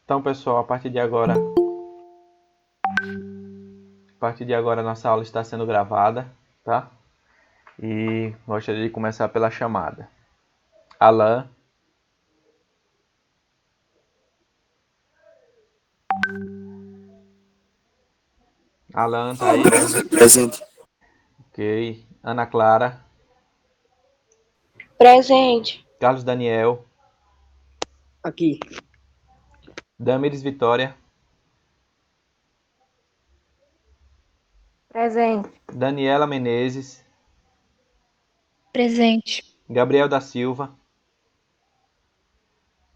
Então, pessoal, a partir de agora nossa aula está sendo gravada, tá? E gostaria de começar pela chamada. Alan. Alan, tá aí? Presente. Ok. Ana Clara. Presente. Carlos Daniel. Aqui. Damiris Vitória. Presente. Daniela Menezes. Presente. Gabriel da Silva.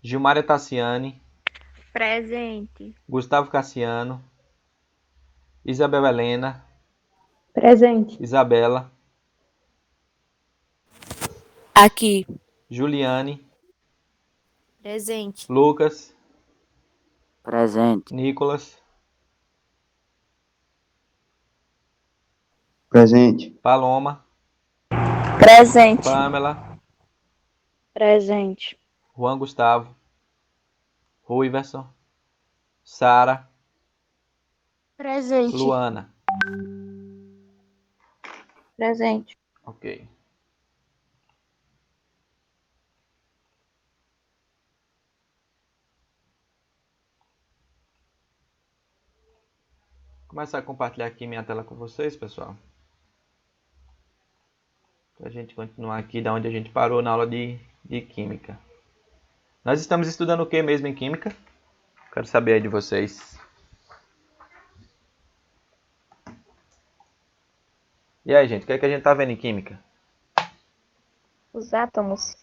Gilmária Tassiane. Presente. Gustavo Cassiano. Isabel Helena. Presente. Isabela. Aqui. Juliane. Presente. Lucas. Presente. Nicolas. Presente. Paloma. Presente. Pamela. Presente. Juan Gustavo. Ruiverson. Sara. Presente. Luana. Presente. Ok. Vou começar a compartilhar aqui minha tela com vocês, pessoal. Para a gente continuar aqui da onde a gente parou na aula de Química. Nós estamos estudando o que mesmo em Química? Quero saber aí de vocês. E aí, gente, o que é que a gente está vendo em Química? Os átomos.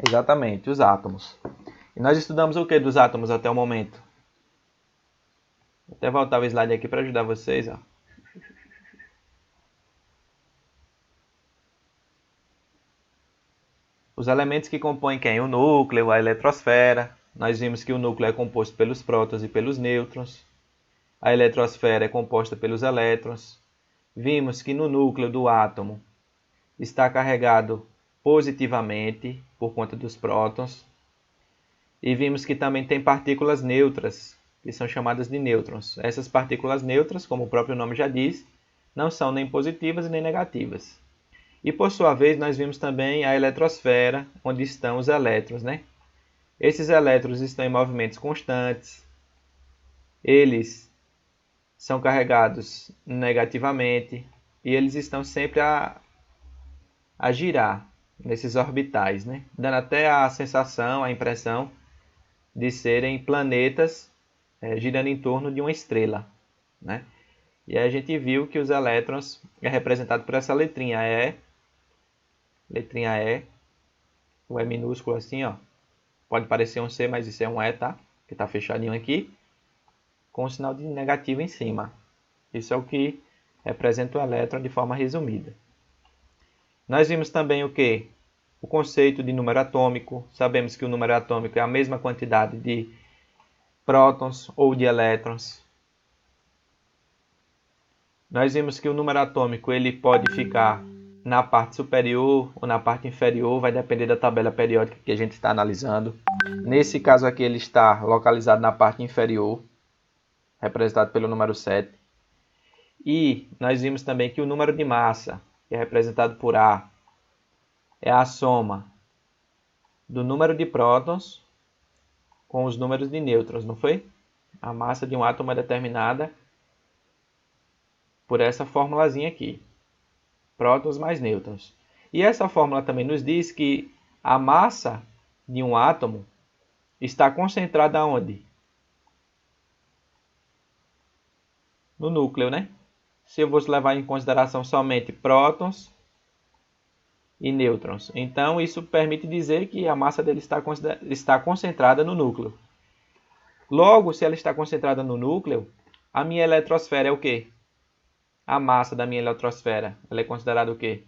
Exatamente, os átomos. E nós estudamos o que dos átomos até o momento? Vou até voltar o slide aqui para ajudar vocês. Ó. Os elementos que compõem quem? O núcleo, a eletrosfera. Nós vimos que o núcleo é composto pelos prótons e pelos nêutrons. A eletrosfera é composta pelos elétrons. Vimos que no núcleo do átomo está carregado positivamente por conta dos prótons. E vimos que também tem partículas neutras, que são chamadas de nêutrons. Essas partículas neutras, como o próprio nome já diz, não são nem positivas nem negativas. E por sua vez, nós vimos também a eletrosfera, onde estão os elétrons, né? Esses elétrons estão em movimentos constantes. Eles são carregados negativamente e eles estão sempre a girar nesses orbitais, né? Dando até a sensação, a impressão de serem planetas girando em torno de uma estrela, né? E aí a gente viu que os elétrons é representado por essa letrinha E, o E minúsculo assim, ó. Pode parecer um C, mas isso é um E, tá? Que está fechadinho aqui, com o sinal de negativo em cima. Isso é o que representa o elétron de forma resumida. Nós vimos também o que? O conceito de número atômico. Sabemos que o número atômico é a mesma quantidade de prótons ou de elétrons. Nós vimos que o número atômico ele pode ficar na parte superior ou na parte inferior, vai depender da tabela periódica que a gente está analisando. Nesse caso aqui ele está localizado na parte inferior, representado pelo número 7. E nós vimos também que o número de massa, que é representado por A, é a soma do número de prótons com os números de nêutrons, não foi? A massa de um átomo é determinada por essa formulazinha aqui. Prótons mais nêutrons. E essa fórmula também nos diz que a massa de um átomo está concentrada onde? No núcleo, né? Se eu fosse levar em consideração somente prótons e nêutrons. Então, isso permite dizer que a massa dele está concentrada no núcleo. Logo, se ela está concentrada no núcleo, a minha eletrosfera é o quê? A massa da minha eletrosfera, ela é considerada o quê?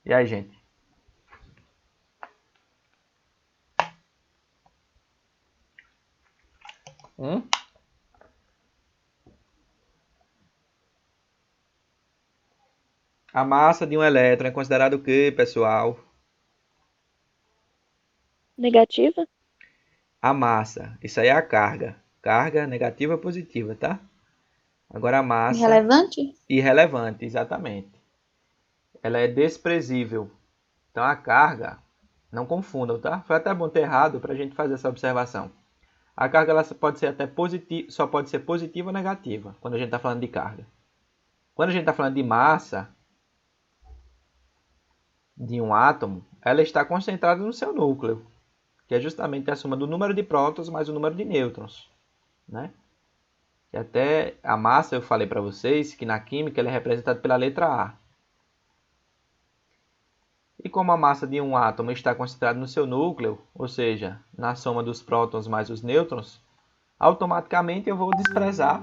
E aí, gente? A massa de um elétron é considerada o quê, pessoal? Negativa? A massa, isso aí é a carga. Carga negativa ou positiva, tá? Agora a massa Irrelevante? irrelevante, exatamente. Ela é desprezível. Então a carga, não confundam, tá? Foi até bom ter errado para a gente fazer essa observação. A carga ela pode ser até positiva, só pode ser positiva ou negativa quando a gente está falando de carga. Quando a gente está falando de massa de um átomo, ela está concentrada no seu núcleo, que é justamente a soma do número de prótons mais o número de nêutrons, né? E até a massa eu falei para vocês que na química ela é representada pela letra A. E como a massa de um átomo está concentrada no seu núcleo, ou seja, na soma dos prótons mais os nêutrons, automaticamente eu vou desprezar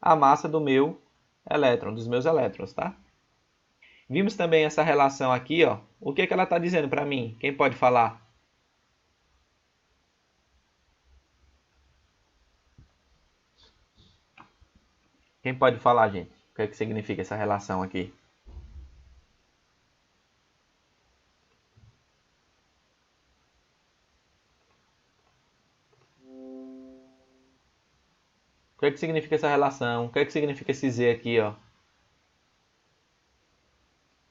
a massa do meu elétron, dos meus elétrons, tá? Vimos também essa relação aqui, ó. O que ela está dizendo para mim? Quem pode falar? Quem pode falar, gente? O que significa essa relação aqui? O que significa essa relação? O que significa esse Z aqui, ó?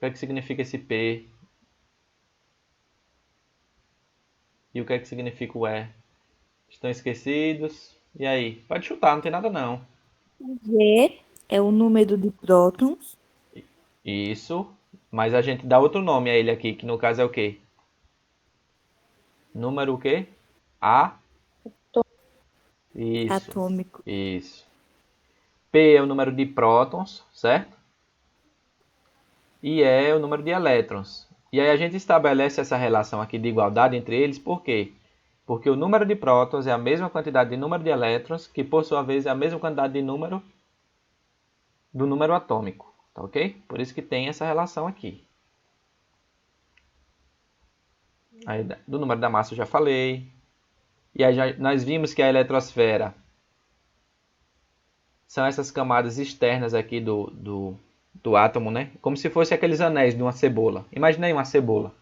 O que significa esse P? E o que significa o E? Estão esquecidos? E aí? Pode chutar, não tem nada não. G é o número de prótons. Isso. Mas a gente dá outro nome a ele aqui, que no caso é o quê? Número o quê? A? Isso. Atômico. Isso. P é o número de prótons, certo? E E é o número de elétrons. E aí a gente estabelece essa relação aqui de igualdade entre eles, por quê? Porque o número de prótons é a mesma quantidade de número de elétrons, que por sua vez é a mesma quantidade de número do número atômico, tá ok? Por isso que tem essa relação aqui. Aí, do número da massa eu já falei. E aí nós vimos que a eletrosfera são essas camadas externas aqui do átomo, né? Como se fossem aqueles anéis de uma cebola. Imagina aí uma cebola.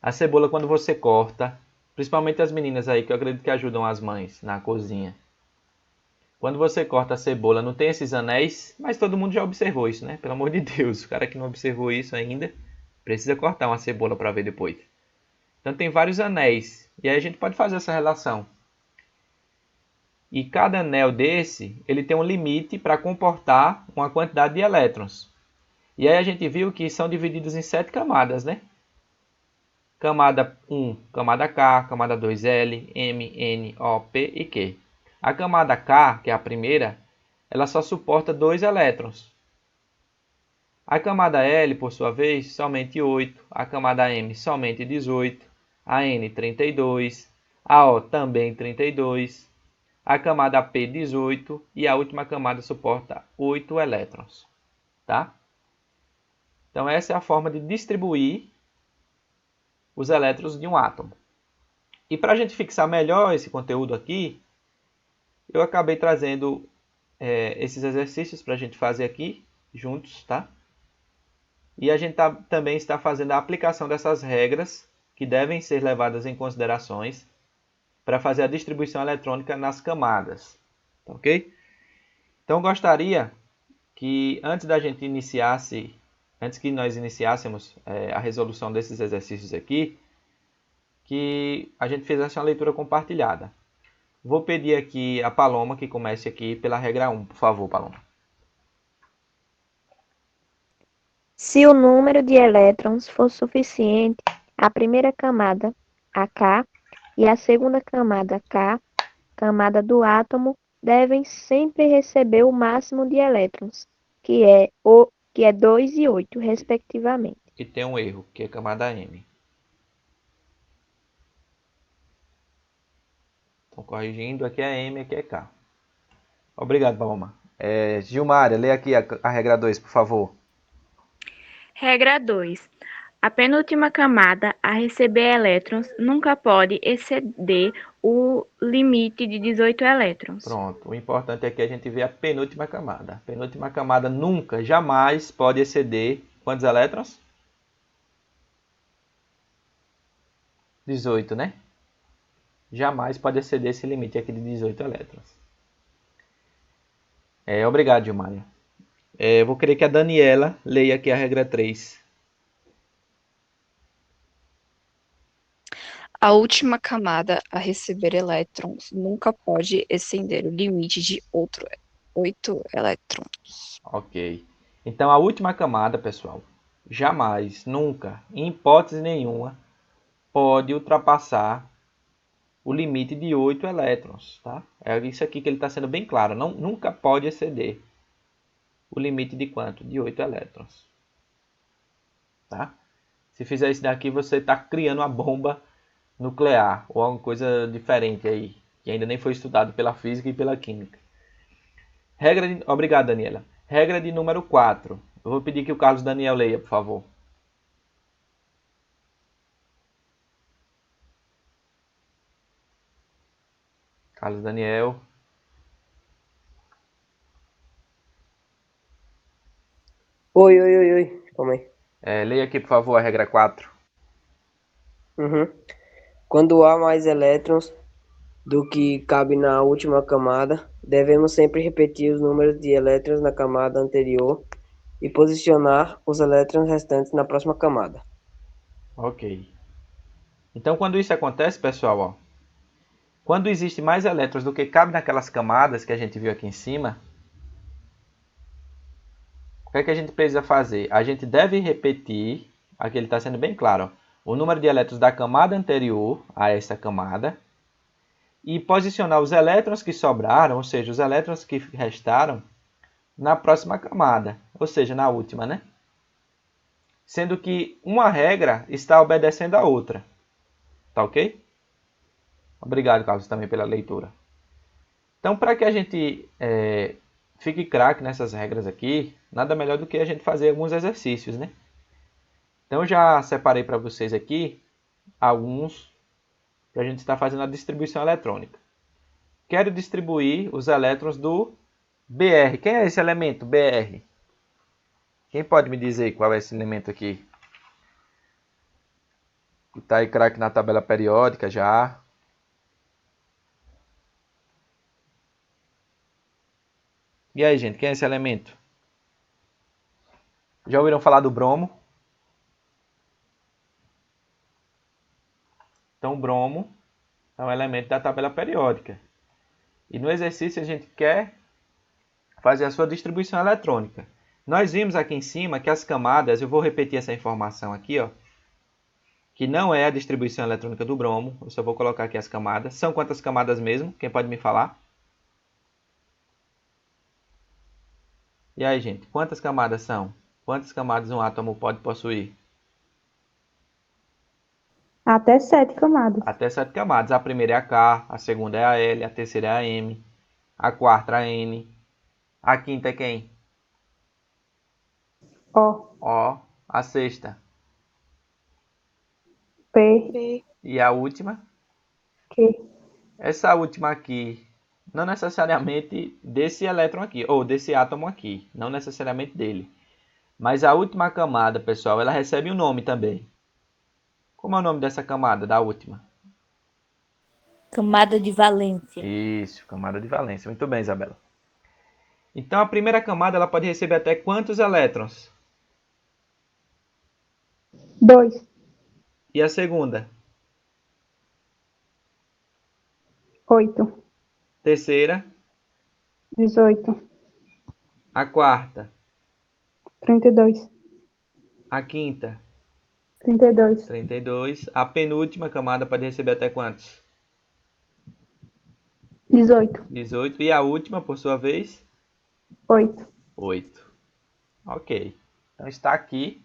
A cebola, quando você corta, principalmente as meninas aí, que eu acredito que ajudam as mães na cozinha. Quando você corta a cebola, não tem esses anéis, mas todo mundo já observou isso, né? Pelo amor de Deus, o cara que não observou isso ainda, precisa cortar uma cebola para ver depois. Então tem vários anéis, e aí a gente pode fazer essa relação. E cada anel desse, ele tem um limite para comportar uma quantidade de elétrons. E aí a gente viu que são divididos em 7 camadas, né? Camada 1, camada K, camada 2, L, M, N, O, P e Q. A camada K, que é a primeira, ela só suporta 2 elétrons. A camada L, por sua vez, somente 8. A camada M, somente 18. A N, 32. A O, também 32. A camada P, 18. E a última camada suporta 8 elétrons. Tá? Então, essa é a forma de distribuir os elétrons de um átomo. E para a gente fixar melhor esse conteúdo aqui, eu acabei trazendo esses exercícios para a gente fazer aqui juntos, tá? E a gente também está fazendo a aplicação dessas regras que devem ser levadas em considerações para fazer a distribuição eletrônica nas camadas, tá ok? Então gostaria que antes que nós iniciássemos a resolução desses exercícios aqui, que a gente fizesse uma leitura compartilhada. Vou pedir aqui a Paloma que comece aqui pela regra 1, por favor, Paloma. Se o número de elétrons for suficiente, a primeira camada, a K, e a segunda camada, K, camada do átomo, devem sempre receber o máximo de elétrons, que é 2 e 8, respectivamente. E tem um erro, que é a camada M. Então, corrigindo, aqui é M, aqui é K. Obrigado, Paloma. Gilmária, lê aqui a regra 2, por favor. Regra 2. A penúltima camada a receber elétrons nunca pode exceder o limite de 18 elétrons. Pronto. O importante é que a gente vê a penúltima camada. A penúltima camada nunca, jamais pode exceder quantos elétrons? 18, né? jamais pode exceder esse limite aqui de 18 elétrons. Obrigado, Gilmária. Vou querer que a Daniela leia aqui a regra 3. A última camada a receber elétrons nunca pode exceder o limite de 8 elétrons. Ok. Então, a última camada, pessoal, jamais, nunca, em hipótese nenhuma, pode ultrapassar o limite de 8 elétrons. Tá? É isso aqui que ele está sendo bem claro. Nunca pode exceder o limite de quanto? De 8 elétrons. Tá? Se fizer isso daqui, você está criando uma bomba nuclear ou alguma coisa diferente aí, que ainda nem foi estudado pela física e pela química. Obrigado, Daniela. Regra de número 4. Eu vou pedir que o Carlos Daniel leia, por favor. Carlos Daniel. Oi. Calma aí. Leia aqui, por favor, a regra 4. Quando há mais elétrons do que cabe na última camada, devemos sempre repetir os números de elétrons na camada anterior e posicionar os elétrons restantes na próxima camada. Ok. Então, quando isso acontece, pessoal, ó, quando existe mais elétrons do que cabe naquelas camadas que a gente viu aqui em cima, o que é que a gente precisa fazer? A gente deve repetir, aqui ele está sendo bem claro, ó, o número de elétrons da camada anterior a essa camada e posicionar os elétrons que sobraram, ou seja, os elétrons que restaram, na próxima camada, ou seja, na última, né? Sendo que uma regra está obedecendo a outra. Tá ok? Obrigado, Carlos, também pela leitura. Então, para que a gente fique craque nessas regras aqui, nada melhor do que a gente fazer alguns exercícios, né? Então, eu já separei para vocês aqui alguns para a gente estar fazendo a distribuição eletrônica. Quero distribuir os elétrons do BR. Quem é esse elemento BR? Quem pode me dizer qual é esse elemento aqui? Está aí craque na tabela periódica já. E aí, gente, quem é esse elemento? Já ouviram falar do bromo? Então, o bromo é um elemento da tabela periódica. E no exercício a gente quer fazer a sua distribuição eletrônica. Nós vimos aqui em cima que as camadas, eu vou repetir essa informação aqui, ó, que não é a distribuição eletrônica do bromo. Eu só vou colocar aqui as camadas. São quantas camadas mesmo? Quem pode me falar? E aí, gente, quantas camadas são? Quantas camadas um átomo pode possuir? Até 7 camadas. Até 7 camadas. A primeira é a K, a segunda é a L, a terceira é a M, a quarta é a N, a quinta é quem? O. A sexta. P. E a última? Q. Essa última aqui, não necessariamente desse elétron aqui, ou desse átomo aqui, não necessariamente dele. Mas a última camada, pessoal, ela recebe um nome também. Como é o nome dessa camada, da última? Camada de valência. Isso, camada de valência. Muito bem, Isabela. Então, a primeira camada ela pode receber até quantos elétrons? 2. E a segunda? 8. Terceira? 18. A quarta? 32. A quinta? 32. 32. A penúltima camada pode receber até quantos? 18. 18. E a última, por sua vez? 8. 8. Ok. Então está aqui.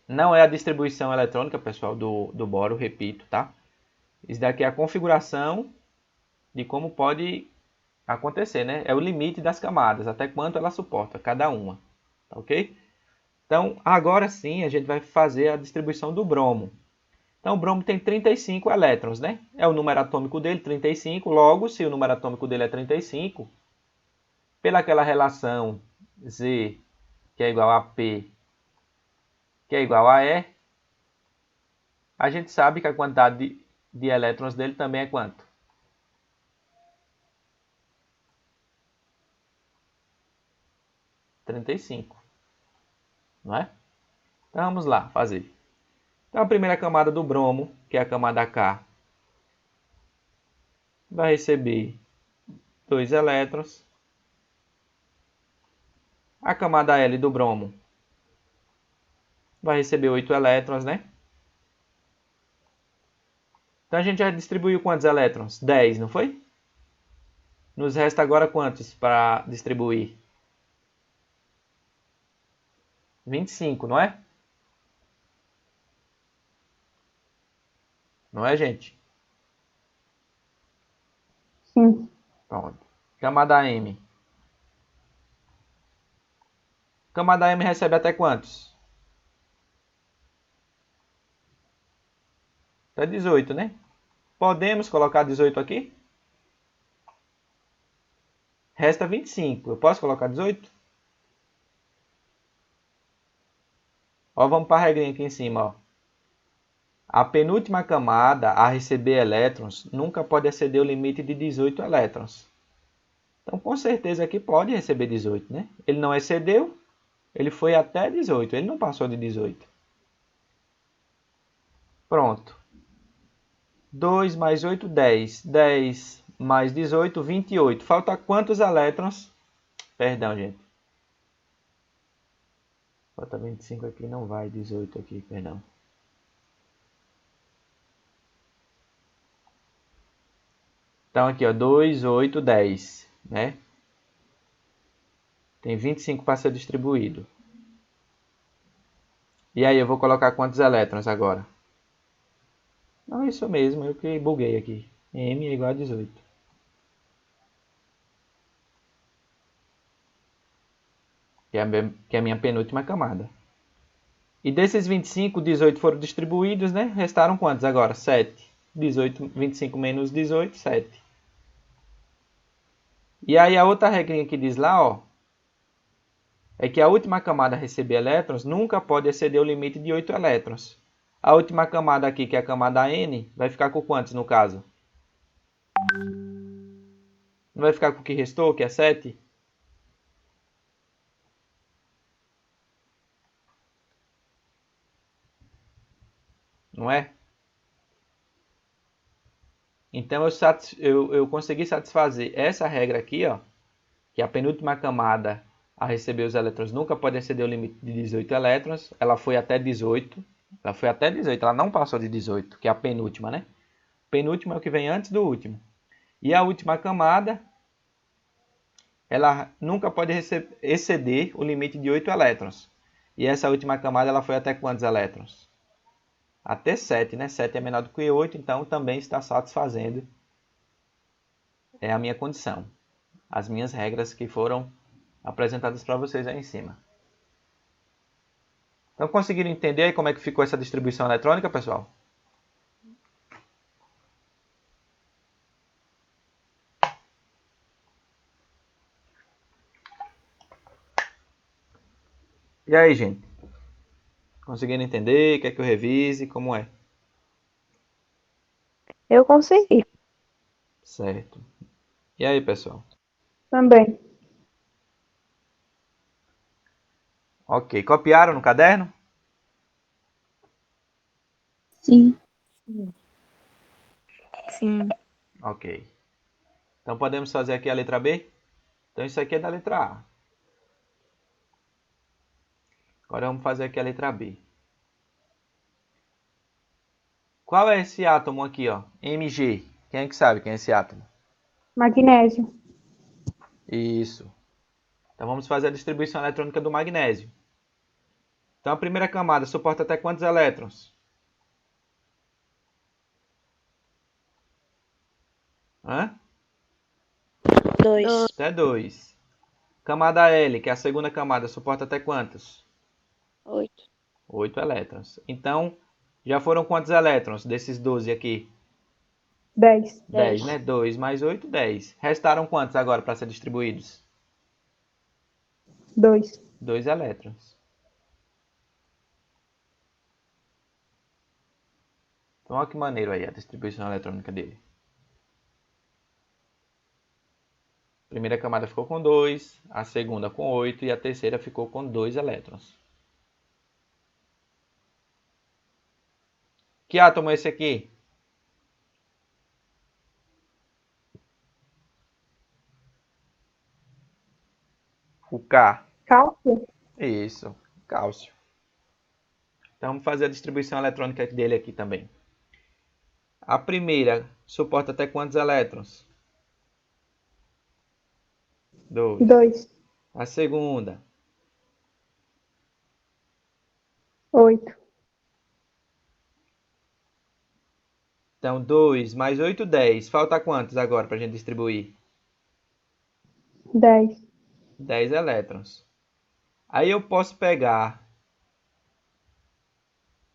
Não é a distribuição eletrônica, pessoal, do boro, repito, tá? Isso daqui é a configuração de como pode acontecer, né? É o limite das camadas, até quanto ela suporta, cada uma. Tá ok? Então, agora sim, a gente vai fazer a distribuição do bromo. Então, o bromo tem 35 elétrons, né? É o número atômico dele, 35. Logo, se o número atômico dele é 35, pela aquela relação Z, que é igual a P, que é igual a E, a gente sabe que a quantidade de elétrons dele também é quanto? 35, não é? Então vamos lá fazer. Então a primeira camada do bromo, que é a camada K, vai receber 2 elétrons. A camada L do bromo vai receber 8 elétrons, né? Então a gente já distribuiu quantos elétrons? 10, não foi? Nos resta agora quantos para distribuir? 25, não é? Não é, gente? Sim. Pronto. Camada M. Camada M recebe até quantos? Até 18, né? Podemos colocar 18 aqui? Resta 25. Eu posso colocar 18? Ó, vamos para a regrinha aqui em cima, ó. A penúltima camada a receber elétrons nunca pode exceder o limite de 18 elétrons. Então, com certeza aqui pode receber 18, né? Ele não excedeu, ele foi até 18, ele não passou de 18. Pronto. 2 mais 8, 10. 10 mais 18, 28. Falta quantos elétrons? Perdão, gente. Falta 25 aqui, não vai. 18 aqui, perdão. Então aqui, ó, 2, 8, 10, né? Tem 25 para ser distribuído. E aí, eu vou colocar quantos elétrons agora? Não, é isso mesmo, eu que buguei aqui. M é igual a 18. Que é a minha penúltima camada. E desses 25, 18 foram distribuídos, né? Restaram quantos agora? 7. 18, 25 menos 18, 7. E aí a outra regrinha que diz lá, ó, é que a última camada a receber elétrons nunca pode exceder o limite de 8 elétrons. A última camada aqui, que é a camada N, vai ficar com quantos no caso? Não vai ficar com o que restou, que é 7? Não é? Então eu consegui satisfazer essa regra aqui, ó, que a penúltima camada a receber os elétrons nunca pode exceder o limite de 18 elétrons. Ela foi até 18. Ela foi até 18, ela não passou de 18, que é a penúltima, né? Penúltima é o que vem antes do último. E a última camada, ela nunca pode exceder o limite de 8 elétrons. E essa última camada, ela foi até quantos elétrons? Até 7, né? 7 é menor do que 8, então também está satisfazendo a minha condição. As minhas regras que foram apresentadas para vocês aí em cima. Então, conseguiram entender aí como é que ficou essa distribuição eletrônica, pessoal? E aí, gente? Conseguiram entender? Quer que eu revise? Como é? Eu consegui. Certo. E aí, pessoal? Também. Ok. Copiaram no caderno? Sim. Sim. Ok. Então, podemos fazer aqui a letra B? Então, isso aqui é da letra A. Agora, vamos fazer aqui a letra B. Qual é esse átomo aqui, ó? Mg. Quem é que sabe quem é esse átomo? Magnésio. Isso. Então, vamos fazer a distribuição eletrônica do magnésio. Então, a primeira camada suporta até quantos elétrons? Hã? 2. Até 2. Camada L, que é a segunda camada, suporta até quantos? 8. 8 elétrons. Então, já foram quantos elétrons desses 12 aqui? 10. 10, né? 2 mais 8, 10. Restaram quantos agora para ser distribuídos? 2. 2 elétrons. Então, olha que maneiro aí a distribuição eletrônica dele. A primeira camada ficou com 2, a segunda com 8 e a terceira ficou com 2 elétrons. Que átomo é esse aqui? O K. Cálcio? Isso, cálcio. Então vamos fazer a distribuição eletrônica dele aqui também. A primeira suporta até quantos elétrons? 2. 2. A segunda? 8. Então 2 mais 8, 10. Falta quantos agora para a gente distribuir? 10. 10 elétrons. Aí eu posso pegar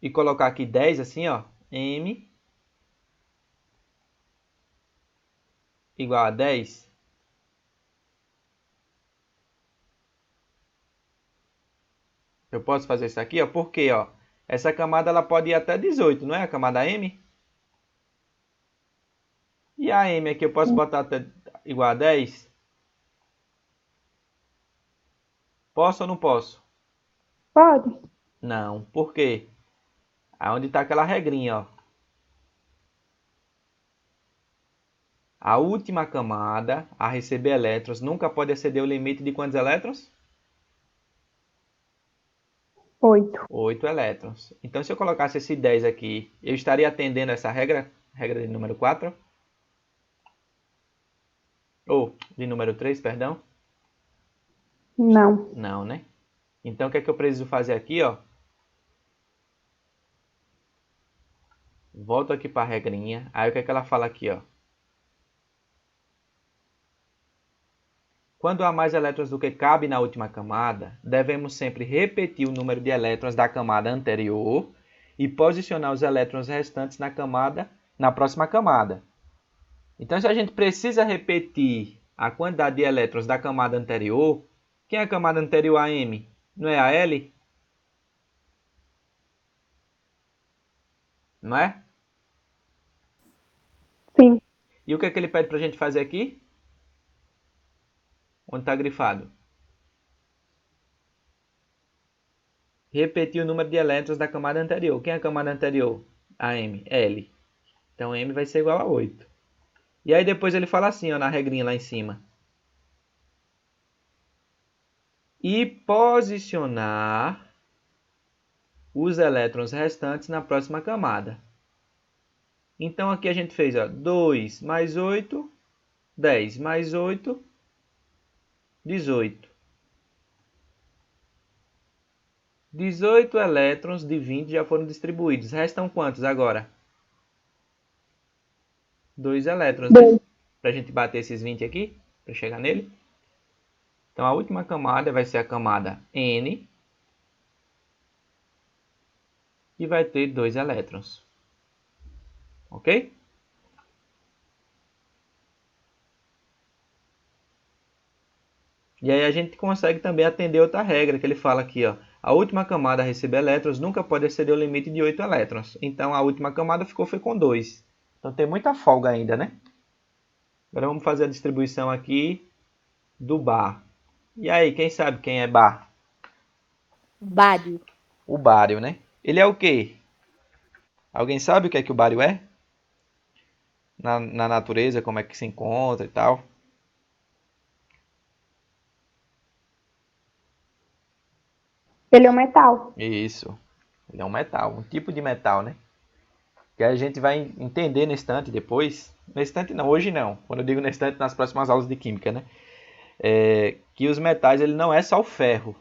e colocar aqui 10 assim, ó. M igual a 10. Eu posso fazer isso aqui, ó. Por quê, ó? Essa camada ela pode ir até 18, não é a camada M? E a M aqui eu posso botar até igual a 10? Posso ou não posso? Pode? Não. Por quê? Aonde está aquela regrinha, ó. A última camada a receber elétrons nunca pode exceder o limite de quantos elétrons? 8. 8 elétrons. Então, se eu colocasse esse 10 aqui, eu estaria atendendo essa regra? Regra de número 4? Ou de número 3, perdão? Não. Não, né? Então, o que é que eu preciso fazer aqui, ó? Volto aqui para a regrinha. Aí, o que é que ela fala aqui, ó? Quando há mais elétrons do que cabe na última camada, devemos sempre repetir o número de elétrons da camada anterior e posicionar os elétrons restantes na próxima camada. Então, se a gente precisa repetir a quantidade de elétrons da camada anterior, quem é a camada anterior a M? Não é a L? Não é? Sim. E o que é que ele pede para a gente fazer aqui? Onde está grifado? Repetir o número de elétrons da camada anterior. Quem é a camada anterior? A M. L. Então, M vai ser igual a 8. E aí depois ele fala assim, ó, na regrinha lá em cima. E posicionar os elétrons restantes na próxima camada. Então aqui a gente fez, ó, 2 mais 8, 10 mais 8, 18. 18 elétrons de 20 já foram distribuídos. Restam quantos agora? 2 elétrons, né? Para a gente bater esses 20 aqui, para chegar nele. Então, a última camada vai ser a camada N, que vai ter 2 elétrons. Ok? E aí a gente consegue também atender outra regra que ele fala aqui, ó. A última camada a receber elétrons nunca pode exceder o limite de 8 elétrons. Então, a última camada foi com 2. Então, tem muita folga ainda, né? Agora vamos fazer a distribuição aqui do bar. E aí, quem sabe quem é bar? Bário. O bário, né? Ele é o quê? Alguém sabe o que é que o bário é? Na natureza, como é que se encontra e tal? Ele é um metal. Isso. Ele é um metal, um tipo de metal, né? Que a gente vai entender nesse instante depois. Nesse instante não, hoje não. Quando eu digo nesse instante, nas próximas aulas de química, né? Que os metais, ele não é só o ferro.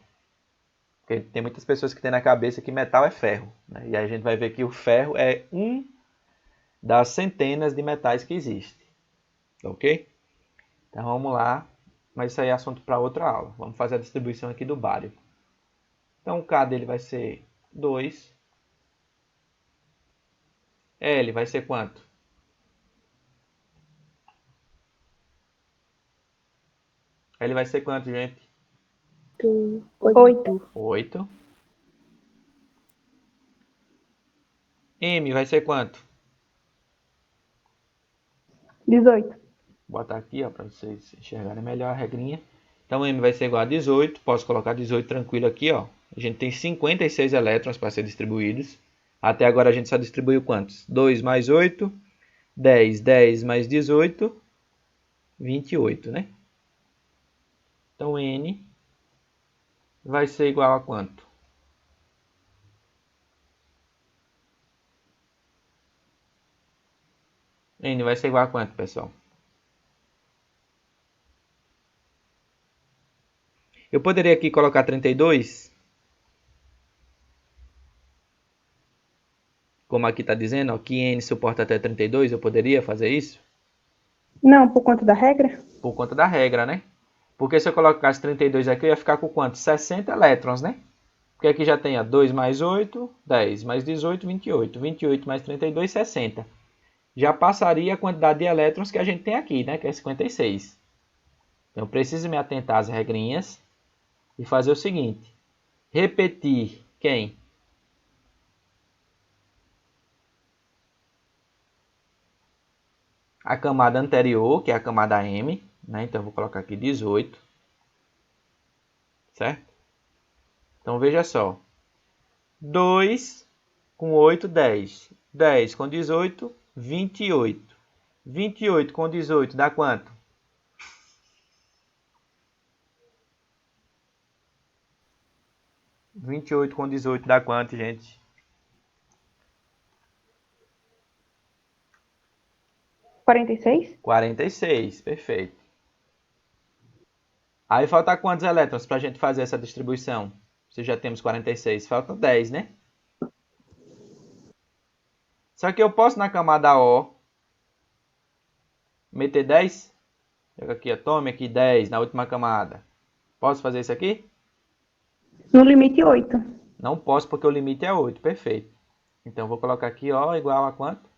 Porque tem muitas pessoas que têm na cabeça que metal é ferro, né? E aí a gente vai ver que o ferro é um das centenas de metais que existem. Ok? Então vamos lá. Mas isso aí é assunto para outra aula. Vamos fazer a distribuição aqui do bário. Então o K dele vai ser 2. L vai ser quanto? L vai ser quanto, gente? 8. 8. M vai ser quanto? 18. Vou botar aqui, ó, para vocês enxergarem melhor a regrinha. Então, M vai ser igual a 18. Posso colocar 18 tranquilo aqui, ó. A gente tem 56 elétrons para ser distribuídos. Até agora a gente só distribuiu quantos? 2 mais 8, 10. 10 mais 18, 28, né? Então, N vai ser igual a quanto? N vai ser igual a quanto, pessoal? Eu poderia aqui colocar 32? Como aqui está dizendo, ó, que N suporta até 32, eu poderia fazer isso? Não, por conta da regra? Por conta da regra, né? Porque se eu colocasse 32 aqui, eu ia ficar com quanto? 60 elétrons, né? Porque aqui já tem 2 mais 8, 10, mais 18, 28. 28 mais 32, 60. Já passaria a quantidade de elétrons que a gente tem aqui, né? Que é 56. Então, eu preciso me atentar às regrinhas e fazer o seguinte. Repetir quem? A camada anterior, que é a camada M, né? Então, eu vou colocar aqui 18. Certo? Então, veja só. 2 com 8, 10. 10 com 18, 28. 28 com 18 dá quanto? 28 com 18 dá quanto, gente? 46? 46, perfeito. Aí falta quantos elétrons para a gente fazer essa distribuição? Se já temos 46, faltam 10, né? Só que eu posso na camada O meter 10? Joga aqui, tome aqui 10 na última camada. Posso fazer isso aqui? No limite 8. Não posso porque o limite é 8, perfeito. Então, vou colocar aqui O igual a quanto?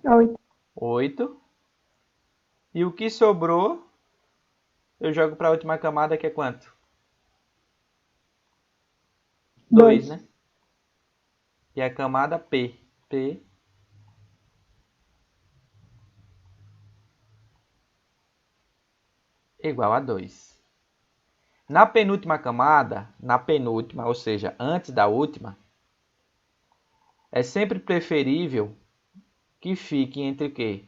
8. 8. E o que sobrou, eu jogo para a última camada, que é quanto? 2, né? Que é a camada P. P igual a 2. Na penúltima camada, ou seja, antes da última, é sempre preferível que fique entre o quê?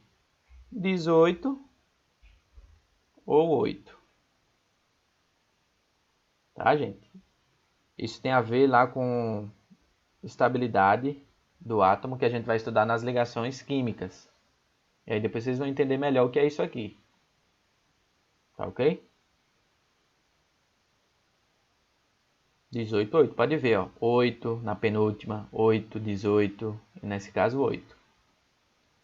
18 ou 8. Tá, gente? Isso tem a ver lá com estabilidade do átomo que a gente vai estudar nas ligações químicas. E aí depois vocês vão entender melhor o que é isso aqui. Tá ok? 18, 8. Pode ver, ó. 8 na penúltima, 8, 18. E nesse caso, 8.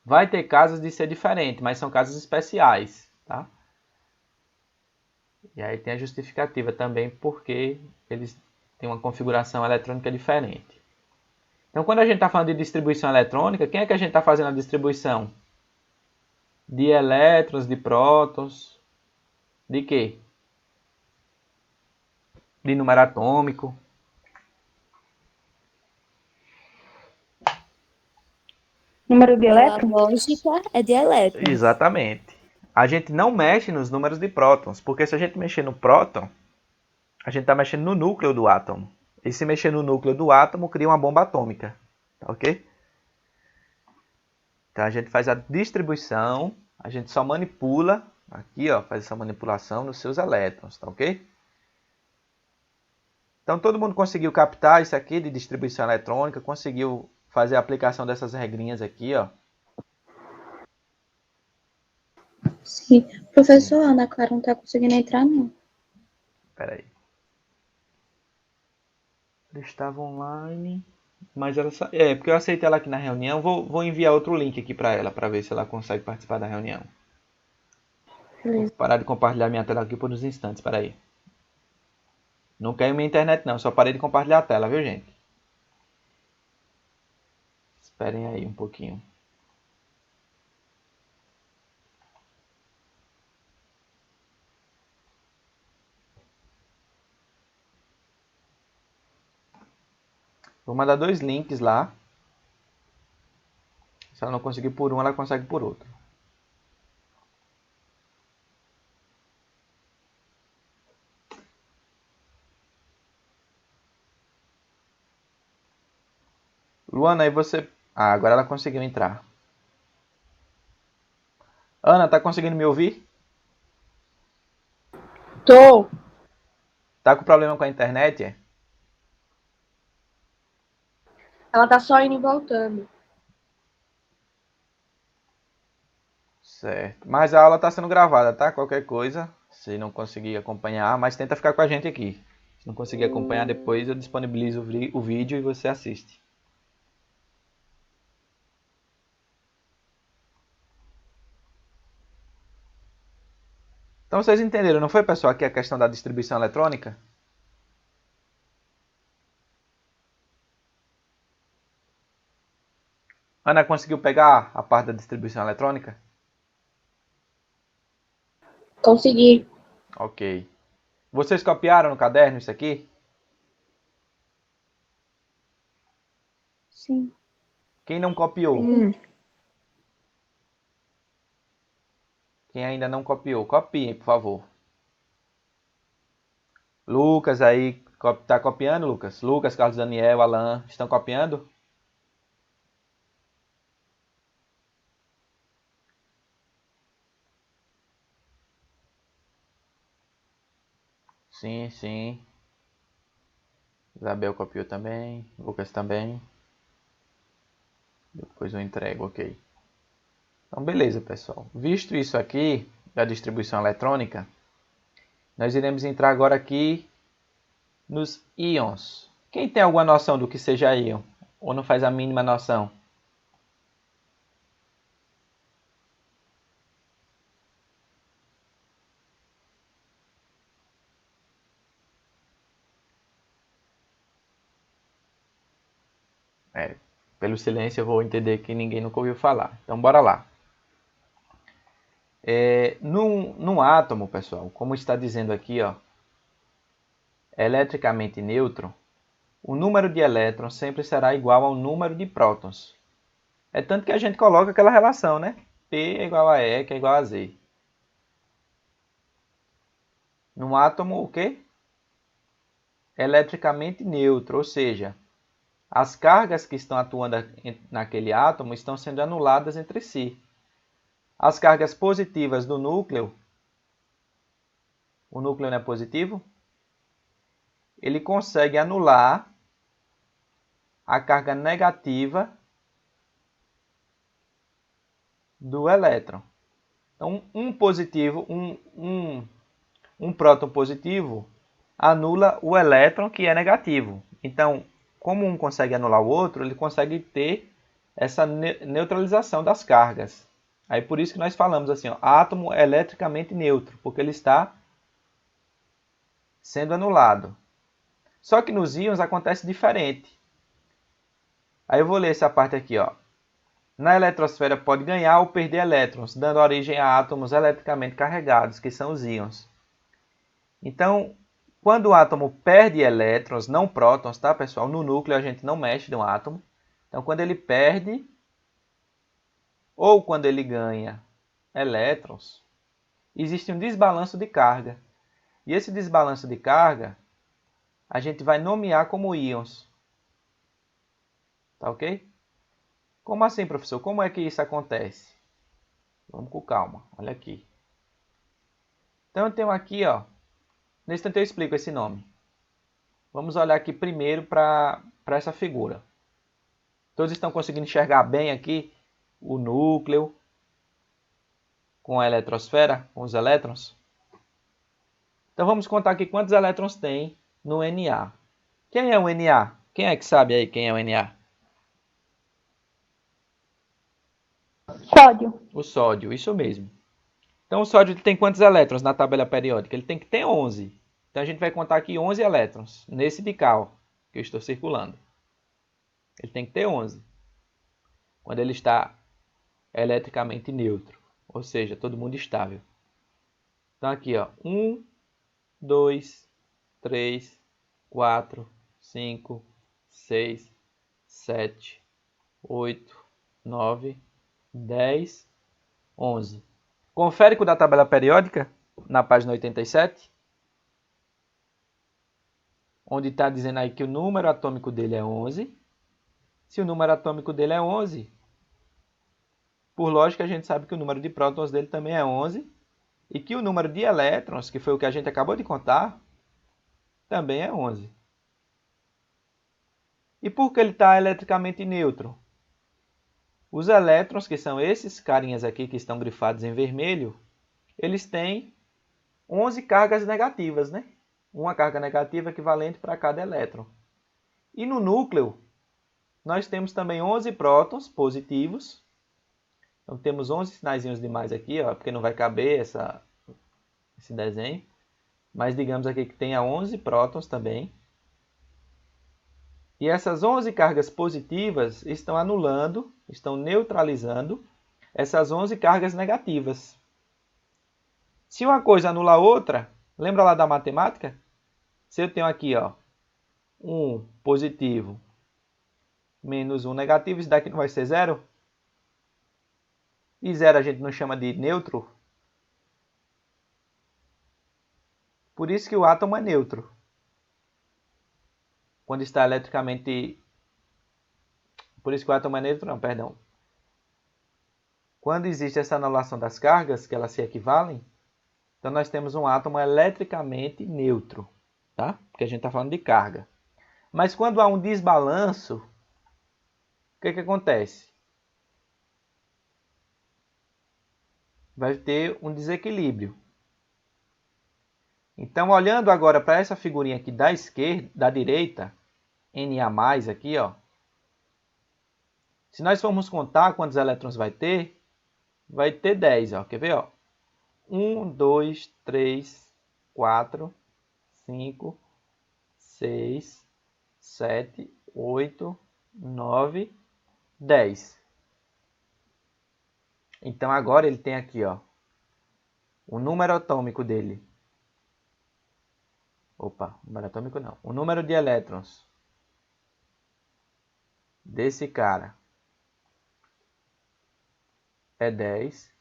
Vai ter casos de ser diferente, mas são casos especiais, tá? E aí tem a justificativa também porque eles têm uma configuração eletrônica diferente. Então, quando a gente está falando de distribuição eletrônica, quem é que a gente está fazendo a distribuição? De elétrons, de prótons, de quê? De número atômico. Número de Pela elétrons? lógica, é de elétrons. Exatamente. A gente não mexe nos números de prótons, porque se a gente mexer no próton, a gente está mexendo no núcleo do átomo. E se mexer no núcleo do átomo, cria uma bomba atômica. Tá ok? Então a gente faz a distribuição, a gente só manipula, aqui ó, faz essa manipulação nos seus elétrons, tá ok? Então todo mundo conseguiu captar isso aqui de distribuição eletrônica, conseguiu fazer a aplicação dessas regrinhas aqui, ó. Sim. Professor, a Ana Clara não tá conseguindo entrar, não. Espera aí. Ela estava online, mas ela porque eu aceitei ela aqui na reunião, vou enviar outro link aqui para ela, para ver se ela consegue participar da reunião. Beleza. Vou parar de compartilhar minha tela aqui por uns instantes, espera aí. Não caiu minha internet não, só parei de compartilhar a tela, viu gente? Esperem aí um pouquinho. Vou mandar 2 links lá. Se ela não conseguir por um, ela consegue por outro. Luana, aí você... Ah, agora ela conseguiu entrar. Ana, tá conseguindo me ouvir? Tô. Tá com problema com a internet? É? Ela tá só indo e voltando. Certo. Mas a aula tá sendo gravada, tá? Qualquer coisa, se não conseguir acompanhar, mas tenta ficar com a gente aqui. Se não conseguir acompanhar depois, eu disponibilizo o vídeo e você assiste. Então vocês entenderam, não foi, pessoal, aqui a questão da distribuição eletrônica? Ana, conseguiu pegar a parte da distribuição eletrônica? Consegui. Ok. Vocês copiaram no caderno isso aqui? Sim. Quem não copiou? Sim. Quem ainda não copiou, copiem, por favor. Lucas aí, tá copiando, Lucas? Lucas, Carlos Daniel, Alan, estão copiando? Sim, sim. Isabel copiou também. Lucas também. Depois eu entrego, ok. Então, beleza, pessoal. Visto isso aqui, da distribuição eletrônica, nós iremos entrar agora aqui nos íons. Quem tem alguma noção do que seja íon? Ou não faz a mínima noção? Pelo silêncio eu vou entender que ninguém nunca ouviu falar. Então, bora lá. Num átomo, pessoal, como está dizendo aqui, ó, eletricamente neutro, o número de elétrons sempre será igual ao número de prótons. É tanto que a gente coloca aquela relação, né? P é igual a E, que é igual a Z. Num átomo, o quê? Eletricamente neutro, ou seja, as cargas que estão atuando naquele átomo estão sendo anuladas entre si. As cargas positivas do núcleo, o núcleo não é positivo? Ele consegue anular a carga negativa do elétron. Então, um positivo, um próton positivo anula o elétron que é negativo. Então, como um consegue anular o outro, ele consegue ter essa neutralização das cargas. Aí por isso que nós falamos assim, ó, átomo eletricamente neutro, porque ele está sendo anulado. Só que nos íons acontece diferente. Aí eu vou ler essa parte aqui, ó. Na eletrosfera pode ganhar ou perder elétrons, dando origem a átomos eletricamente carregados, que são os íons. Então, quando o átomo perde elétrons, não prótons, tá, pessoal? No núcleo a gente não mexe no átomo. Então, quando ele perde ou quando ele ganha elétrons, existe um desbalanço de carga. E esse desbalanço de carga a gente vai nomear como íons. Tá ok? Como assim, professor? Como é que isso acontece? Vamos com calma. Olha aqui. Então, eu tenho aqui, ó. Nesse instante eu explico esse nome. Vamos olhar aqui primeiro para essa figura. Todos estão conseguindo enxergar bem aqui o núcleo com a eletrosfera, com os elétrons? Então vamos contar aqui quantos elétrons tem no Na. Quem é o Na? Quem é que sabe aí quem é o Na? Sódio. O sódio, isso mesmo. Então o sódio tem quantos elétrons na tabela periódica? Ele tem que ter 11. Então a gente vai contar aqui 11 elétrons nesse de cá, ó, que eu estou circulando. Ele tem que ter 11. Quando ele está eletricamente neutro, ou seja, todo mundo estável. Então aqui, ó, 1, 2, 3, 4, 5, 6, 7, 8, 9, 10, 11. Confere com o da tabela periódica, na página 87, onde está dizendo aí que o número atômico dele é 11. Se o número atômico dele é 11, por lógica a gente sabe que o número de prótons dele também é 11, e que o número de elétrons, que foi o que a gente acabou de contar, também é 11. E por que ele está eletricamente neutro? Os elétrons, que são esses carinhas aqui que estão grifados em vermelho, eles têm 11 cargas negativas, né? Uma carga negativa equivalente para cada elétron. E no núcleo, nós temos também 11 prótons positivos. Então temos 11 sinaizinhos de mais aqui, ó, porque não vai caber esse desenho. Mas digamos aqui que tenha 11 prótons também. E essas 11 cargas positivas estão anulando, estão neutralizando essas 11 cargas negativas. Se uma coisa anula a outra, lembra lá da matemática? Se eu tenho aqui, ó, 1 positivo menos 1 negativo, isso daqui não vai ser zero? E zero a gente não chama de neutro? Por isso que o átomo é neutro. Quando está eletricamente... Por isso que o átomo é neutro, não, perdão. Quando existe essa anulação das cargas, que elas se equivalem, então nós temos um átomo eletricamente neutro, tá? Porque a gente está falando de carga. Mas quando há um desbalanço, o que acontece? Vai ter um desequilíbrio. Então, olhando agora para essa figurinha aqui da esquerda, da direita, Na+, aqui, ó. Se nós formos contar quantos elétrons vai ter 10, ó. Quer ver, ó? 1, 2, 3, 4, 5, 6, 7, 8, 9, 10. Então, agora ele tem aqui, ó, o número atômico dele. Opa, número atômico não. O número de elétrons desse cara é 10.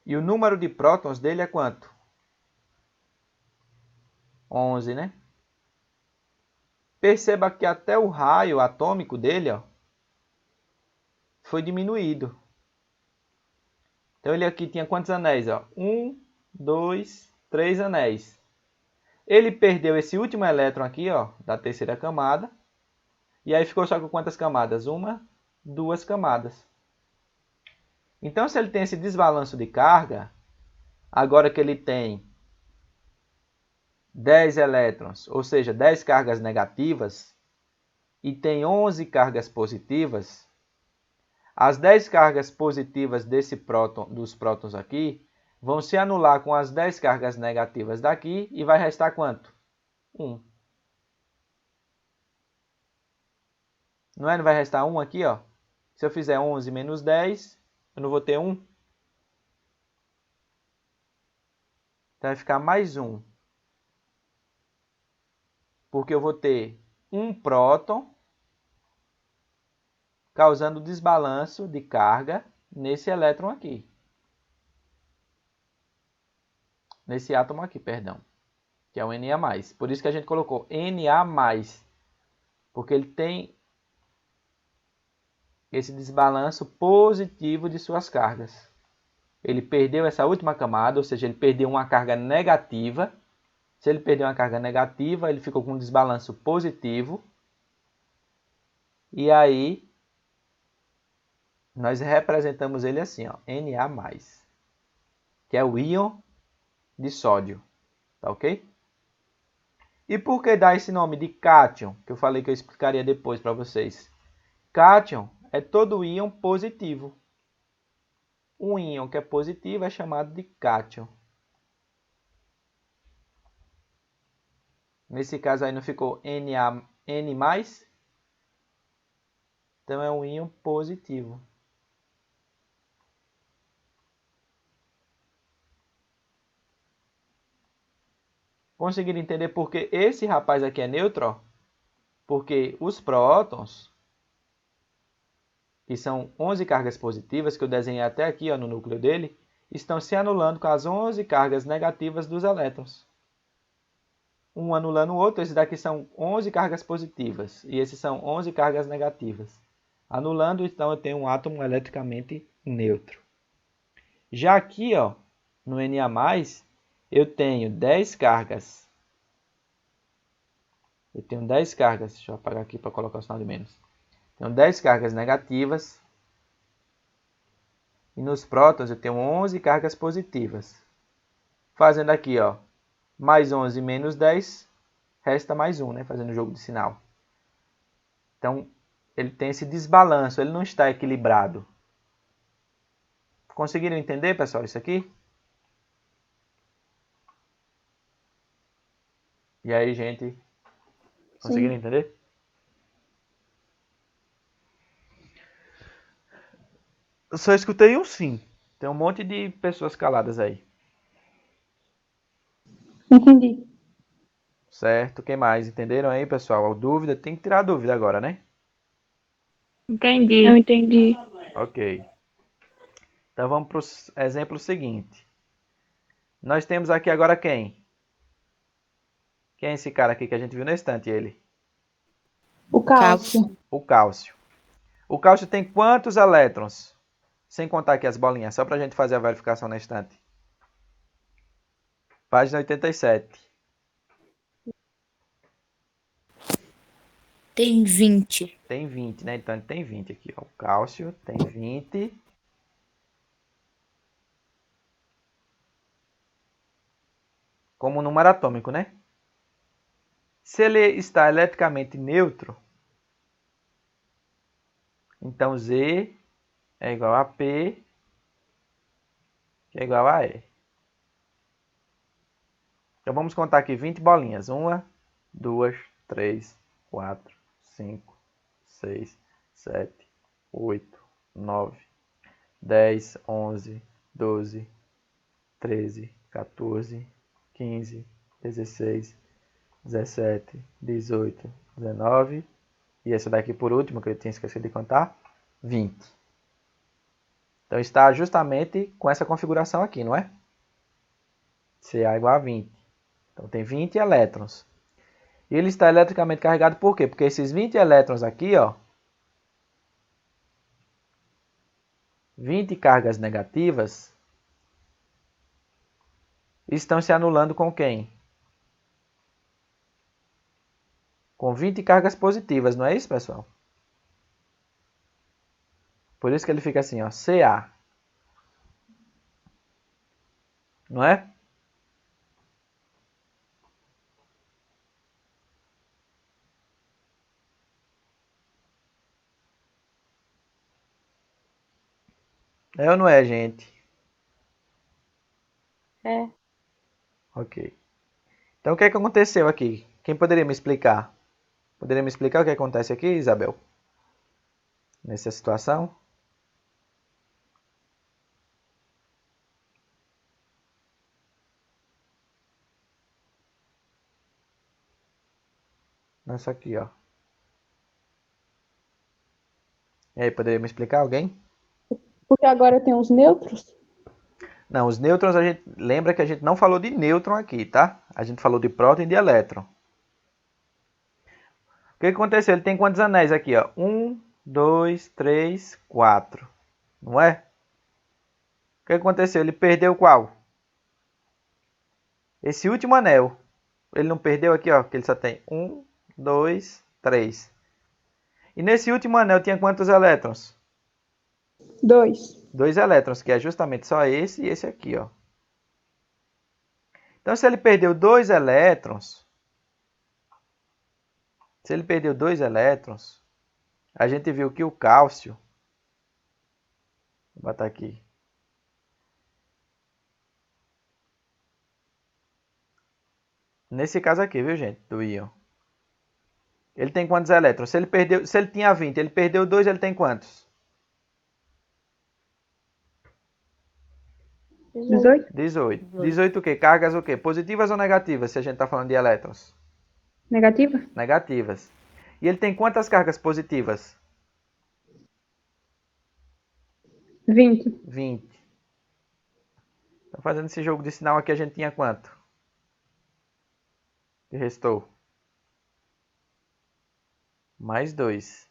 E o número de prótons dele é quanto? 11, né? Perceba que até o raio atômico dele, ó, foi diminuído. Então ele aqui tinha quantos anéis? 1, 2, 3 anéis. Ele perdeu esse último elétron aqui, ó, da terceira camada. E aí ficou só com quantas camadas? 1, 2 camadas. Então, se ele tem esse desbalanço de carga, agora que ele tem 10 elétrons, ou seja, 10 cargas negativas, e tem 11 cargas positivas, as 10 cargas positivas dos prótons aqui vão se anular com as 10 cargas negativas daqui e vai restar quanto? 1. Não é? Não vai restar 1 aqui, ó? Se eu fizer 11 menos 10, eu não vou ter 1. Então vai ficar mais 1. Porque eu vou ter um próton causando desbalanço de carga nesse elétron aqui. Nesse átomo aqui, perdão. Que é o Na+. Por isso que a gente colocou Na+. Porque ele tem esse desbalanço positivo de suas cargas. Ele perdeu essa última camada, ou seja, ele perdeu uma carga negativa. Se ele perdeu uma carga negativa, ele ficou com um desbalanço positivo. E aí, nós representamos ele assim, ó, Na+, que é o íon de sódio, tá ok? E por que dá esse nome de cátion, que eu falei que eu explicaria depois para vocês? Cátion é todo íon positivo. Um íon que é positivo é chamado de cátion. Nesse caso aí não ficou N+, então é um íon positivo. Conseguiram entender por que esse rapaz aqui é neutro? Porque os prótons que são 11 cargas positivas, que eu desenhei até aqui ó, no núcleo dele, estão se anulando com as 11 cargas negativas dos elétrons. Um anulando o outro, esses daqui são 11 cargas positivas, e esses são 11 cargas negativas. Anulando, então, eu tenho um átomo eletricamente neutro. Já aqui, ó, no Na+, eu tenho 10 cargas. Eu tenho 10 cargas, deixa eu apagar aqui para colocar o sinal de menos. Tenho 10 cargas negativas. E nos prótons eu tenho 11 cargas positivas. Fazendo aqui, ó, mais 11 menos 10, resta mais 1, né? Fazendo o jogo de sinal. Então, ele tem esse desbalanço, ele não está equilibrado. Conseguiram entender, pessoal, isso aqui? E aí, gente? Conseguiram entender? Eu só escutei um sim. Tem um monte de pessoas caladas aí. Entendi. Certo? Quem mais? Entenderam aí, pessoal? A dúvida? Tem que tirar a dúvida agora, né? Entendi. Eu entendi. Ok. Então vamos para o exemplo seguinte. Nós temos aqui agora quem? Quem é esse cara aqui que a gente viu na estante? Ele? O cálcio. O cálcio. O cálcio tem quantos elétrons? Sem contar aqui as bolinhas, só para a gente fazer a verificação na estante. Página 87. Tem 20. Tem 20, né? Então ele tem 20 aqui. Ó. O cálcio tem 20. Como número atômico, né? Se ele está eletricamente neutro, então Z é igual a P, que é igual a E. Então vamos contar aqui 20 bolinhas. 1, 2, 3, 4, 5, 6, 7, 8, 9, 10, 11, 12, 13, 14, 15, 16, 17, 18, 19 e esse daqui por último, que eu tinha esquecido de contar, 20. Então está justamente com essa configuração aqui, não é? Ca igual a 20. Então tem 20 elétrons. E ele está eletricamente carregado por quê? Porque esses 20 elétrons aqui, ó, 20 cargas negativas, estão se anulando com quem? Com 20 cargas positivas, não é isso, pessoal? Por isso que ele fica assim, ó, Ca. Não é? É ou não é, gente? É. Ok. Então o que é que aconteceu aqui? Quem poderia me explicar? Poderia me explicar o que acontece aqui, Isabel? Nessa situação? Nessa aqui, ó. E aí, poderia me explicar alguém? Porque agora tem os nêutrons? Não, os nêutrons, a gente lembra que a gente não falou de nêutron aqui, tá? A gente falou de próton e de elétron. O que aconteceu? Ele tem quantos anéis aqui, ó? 1, 2, 3, 4. Não é? O que aconteceu? Ele perdeu qual? Esse último anel. Ele não perdeu aqui, ó, que ele só tem 1, 2, 3. E nesse último anel tinha quantos elétrons? 2. 2 elétrons, que é justamente só esse e esse aqui, ó. Então, se ele perdeu 2 elétrons, a gente viu que o cálcio, vou botar aqui, nesse caso aqui, viu, gente, do íon, ele tem quantos elétrons? Se ele tinha 20, ele perdeu 2, ele tem quantos? 18? 18. 18 o quê? Cargas o quê? Positivas ou negativas, se a gente está falando de elétrons? Negativa? Negativas. E ele tem quantas cargas positivas? 20. 20. Então, fazendo esse jogo de sinal aqui, a gente tinha quanto? Que restou? Mais 2.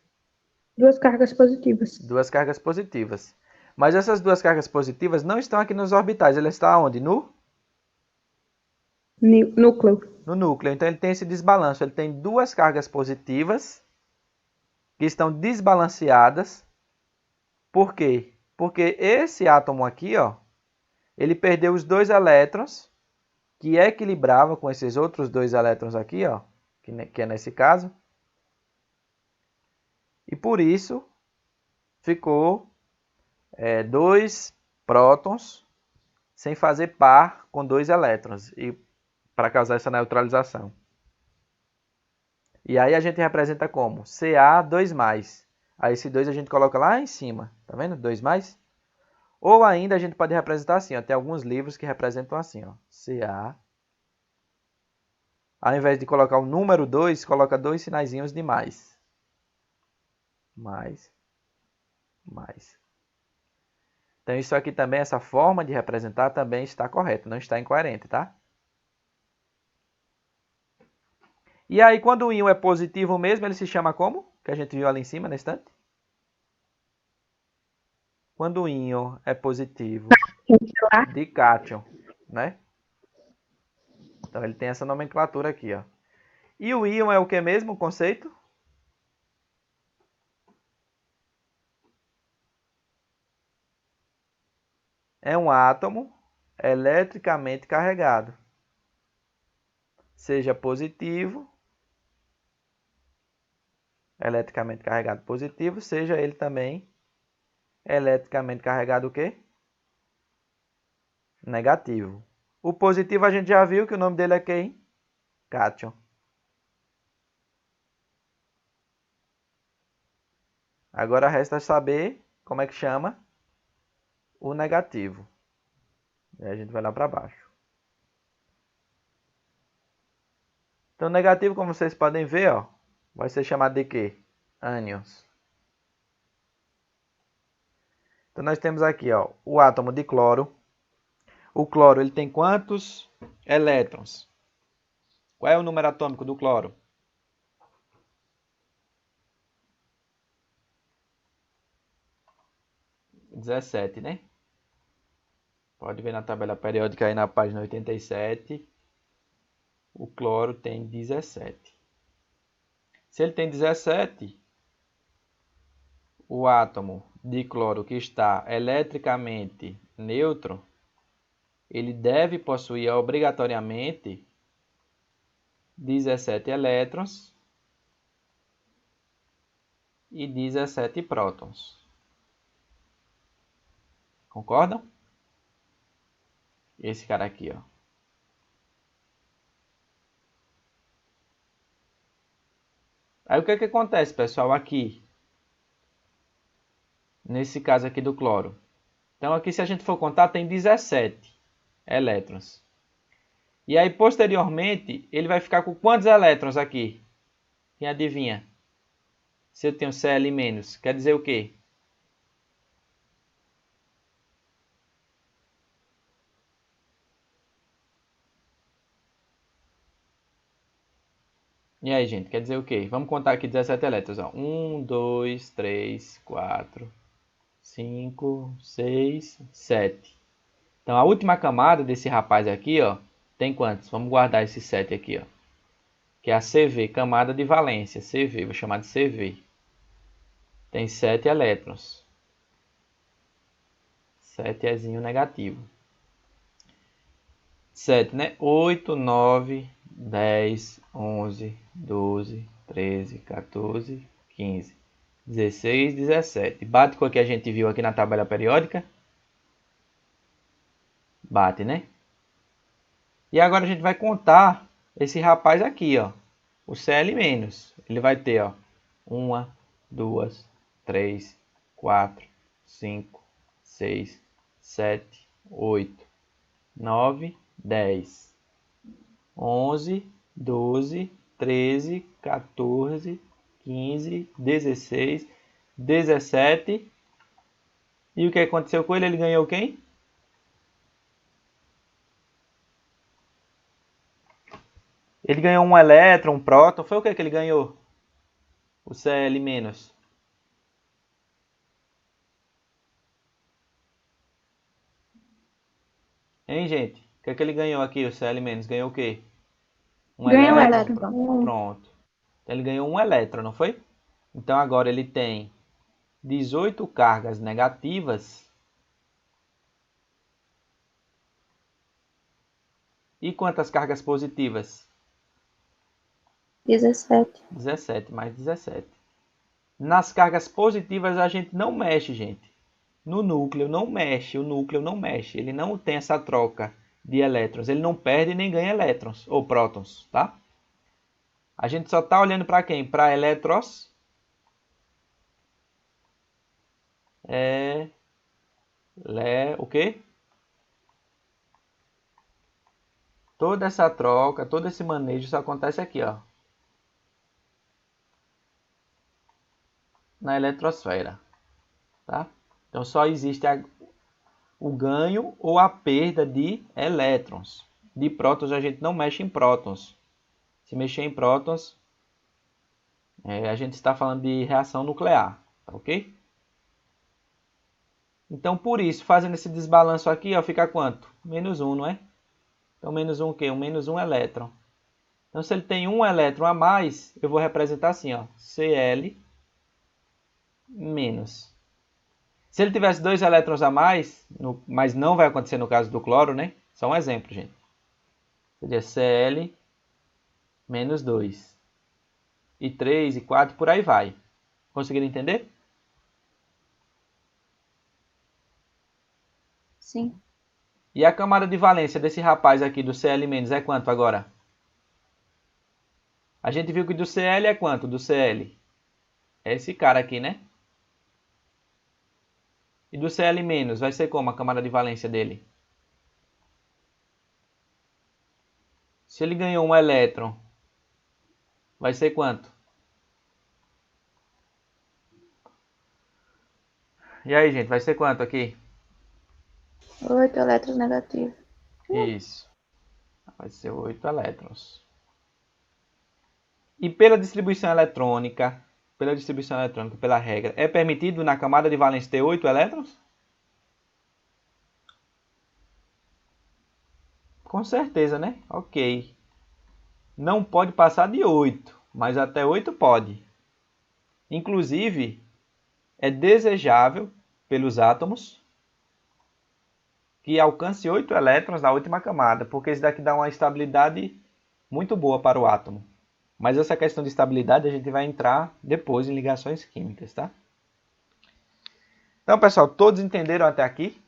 2 cargas positivas. 2 cargas positivas. Mas essas 2 cargas positivas não estão aqui nos orbitais. Elas estão onde? Núcleo. No núcleo. Então ele tem esse desbalanço. Ele tem 2 cargas positivas que estão desbalanceadas. Por quê? Porque esse átomo aqui, ó, ele perdeu os 2 elétrons que equilibrava com esses outros 2 elétrons aqui, ó, que é nesse caso. E por isso ficou 2 prótons sem fazer par com 2 elétrons, e para causar essa neutralização. E aí a gente representa como? Ca2+. Aí esse 2 a gente coloca lá em cima, tá vendo? 2+. Ou ainda a gente pode representar assim, ó, tem alguns livros que representam assim, ó, Ca. Ao invés de colocar o número 2, coloca 2 sinaizinhos de mais. Mais. Então isso aqui também, essa forma de representar também está correta, não está incoerente, tá? E aí quando o íon é positivo mesmo, ele se chama como? Que a gente viu ali em cima, na estante. Quando o íon é positivo, de cátion, né? Então ele tem essa nomenclatura aqui, ó. E o íon é o que mesmo, o conceito? É um átomo eletricamente carregado. Seja positivo, eletricamente carregado positivo, seja ele também eletricamente carregado o quê? Negativo. O positivo a gente já viu que o nome dele é quem? Cátion. Agora resta saber como é que chama o negativo. E aí a gente vai lá para baixo. Então, negativo, como vocês podem ver, ó, vai ser chamado de quê? Ânions. Então, nós temos aqui, ó, o átomo de cloro. O cloro, ele tem quantos elétrons? Qual é o número atômico do cloro? 17, né? Pode ver na tabela periódica aí na página 87. O cloro tem 17. Se ele tem 17, o átomo de cloro que está eletricamente neutro, ele deve possuir obrigatoriamente 17 elétrons e 17 prótons. Concordam? Esse cara aqui, ó. Aí o que que acontece, pessoal, aqui? Nesse caso aqui do cloro. Então aqui, se a gente for contar, tem 17 elétrons. E aí, posteriormente, ele vai ficar com quantos elétrons aqui? Quem adivinha? Se eu tenho Cl-, quer dizer o quê? E aí, gente, quer dizer o quê? Vamos contar aqui 17 elétrons. Ó. 1, 2, 3, 4, 5, 6, 7. Então, a última camada desse rapaz aqui, ó, tem quantos? Vamos guardar esse 7 aqui, ó. Que é a CV, camada de valência. CV, vou chamar de CV. Tem 7 elétrons. 7 ezinho negativo. 7, né? 8, 9, 10, 11, 12, 13, 14, 15, 16, 17. Bate com o que a gente viu aqui na tabela periódica? Bate, né? E agora a gente vai contar esse rapaz aqui, ó. O Cl-. Ele vai ter, ó, 1, 2, 3, 4, 5, 6, 7, 8, 9, 10, 11, 12, 13, 14, 15, 16, 17 E o que aconteceu com ele? Ele ganhou quem? Ele ganhou um elétron, um próton. Foi o que ele ganhou? O Cl-. Hein, gente? O que ele ganhou aqui, o Cl-? Ganhou o quê? Um Ganha um elétron? elétron. Pronto. Então, ele ganhou um elétron, não foi? Então, agora ele tem 18 cargas negativas. E quantas cargas positivas? 17. 17, mais 17. Nas cargas positivas a gente não mexe, gente. No núcleo não mexe, o núcleo não mexe. Ele não tem essa troca de elétrons. Ele não perde nem ganha elétrons ou prótons, tá? A gente só está olhando para quem? Para elétrons. O quê? Toda essa troca, todo esse manejo só acontece aqui, ó. Na eletrosfera, tá? Então só existe o ganho ou a perda de elétrons. De prótons a gente não mexe em prótons. Se mexer em prótons, a gente está falando de reação nuclear, tá ok? Então por isso, fazendo esse desbalanço aqui, ó, fica quanto? Menos 1, não é? Então menos 1 o quê? Menos 1 elétron. Então se ele tem um elétron a mais, eu vou representar assim, ó, Cl menos. Se ele tivesse 2 elétrons a mais, mas não vai acontecer no caso do cloro, né? Só um exemplo, gente. Seria Cl menos 2. E 3, e 4, por aí vai. Conseguiram entender? Sim. E a camada de valência desse rapaz aqui do Cl- é quanto agora? A gente viu que do Cl é quanto? Do Cl. É esse cara aqui, né? E do Cl- vai ser como a camada de valência dele? Se ele ganhou um elétron, vai ser quanto? E aí, gente, vai ser quanto aqui? 8 elétrons negativos. Isso. Vai ser 8 elétrons. E pela distribuição eletrônica, pela regra, é permitido na camada de valência ter 8 elétrons? Com certeza, né? Ok. Não pode passar de 8, mas até 8 pode. Inclusive, é desejável pelos átomos que alcance 8 elétrons na última camada, porque isso daqui dá uma estabilidade muito boa para o átomo. Mas essa questão de estabilidade a gente vai entrar depois em ligações químicas, tá? Então, pessoal, todos entenderam até aqui?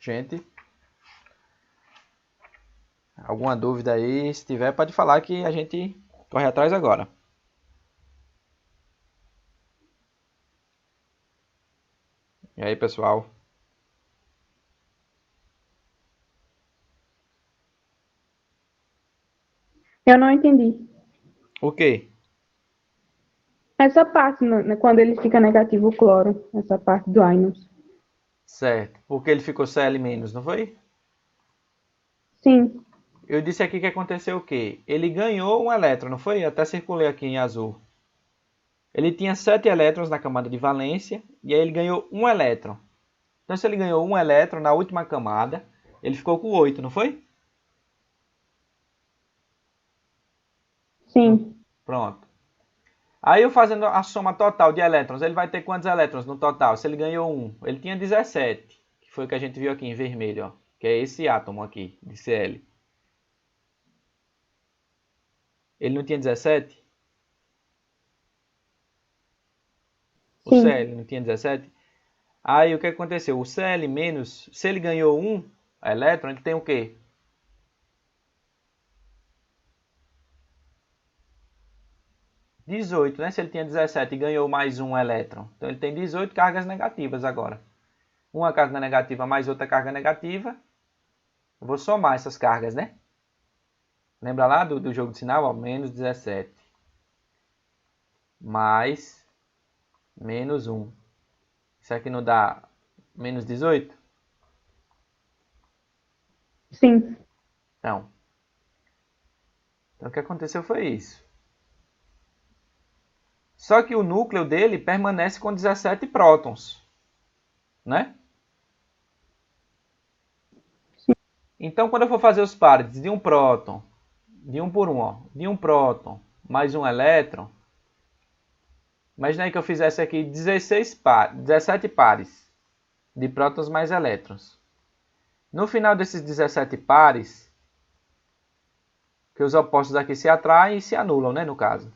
Gente, alguma dúvida aí? Se tiver, pode falar que a gente corre atrás agora. E aí, pessoal? Eu não entendi. O quê? Essa parte, né, quando ele fica negativo o cloro, essa parte do íons. Certo. Porque ele ficou Cl-, não foi? Sim, Eu disse aqui que aconteceu o quê? Ele ganhou um elétron, não foi? Eu até circulei aqui em azul. Ele tinha 7 elétrons na camada de valência e aí ele ganhou um elétron. Então, se ele ganhou um elétron na última camada, ele ficou com 8, não foi? sim. Pronto. Aí eu fazendo a soma total de elétrons, ele vai ter quantos elétrons no total? Se ele ganhou 1, ele tinha 17, que foi o que a gente viu aqui em vermelho, ó, que é esse átomo aqui, de Cl. Ele não tinha 17? O Sim. Cl não tinha 17? Aí o que aconteceu? O Cl-, se ele ganhou 1 elétron, ele tem o quê? (18), né? Se ele tinha 17 e ganhou mais um elétron. Então ele tem 18 cargas negativas agora. Uma carga negativa mais outra carga negativa. Eu vou somar essas cargas, né? Lembra lá do jogo de sinal? Ó, menos 17. mais menos 1. Isso aqui não dá menos 18? Sim. Então, o que aconteceu foi isso. Só que o núcleo dele permanece com 17 prótons, né? Então, quando eu for fazer os pares de um próton, de 1 por 1, ó, de um próton mais um elétron, imagina aí que eu fizesse aqui 17 pares de prótons mais elétrons. No final desses 17 pares, que os opostos aqui se atraem e se anulam, né, no caso.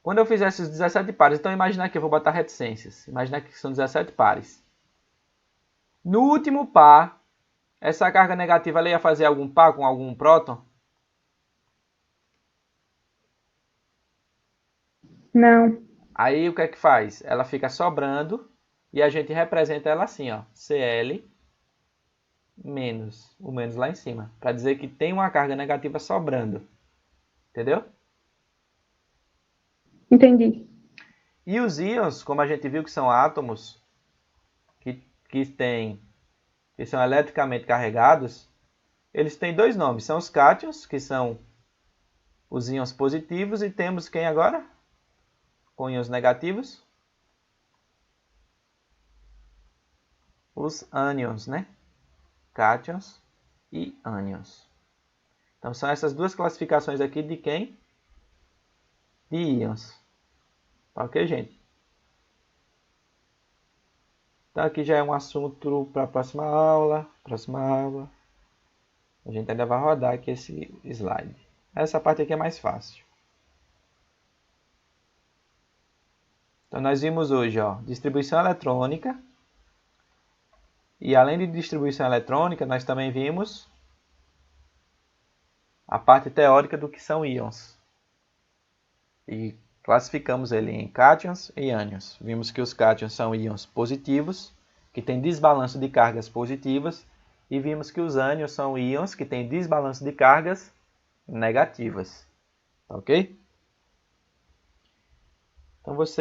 Quando eu fizer esses 17 pares, então imagina que eu vou botar reticências. Imagina que são 17 pares. No último par, essa carga negativa ela ia fazer algum par com algum próton? Não. Aí o que é que faz? Ela fica sobrando e a gente representa ela assim, ó, Cl menos, o menos lá em cima, para dizer que tem uma carga negativa sobrando. Entendeu? Entendi. E os íons, como a gente viu que são átomos que são eletricamente carregados, eles têm dois nomes. São os cátions, que são os íons positivos, e temos quem agora? Com íons negativos? Os ânions, né? Cátions e ânions. Então são essas duas classificações aqui de quem? De íons. Ok, gente? Então aqui já é um assunto para a próxima aula. A gente ainda vai rodar aqui esse slide. Essa parte aqui é mais fácil. Então nós vimos hoje, ó, distribuição eletrônica. E além de distribuição eletrônica, nós também vimos a parte teórica do que são íons. E classificamos ele em cátions e ânions. Vimos que os cátions são íons positivos, que têm desbalanço de cargas positivas, e vimos que os ânions são íons que têm desbalanço de cargas negativas. Ok? Então você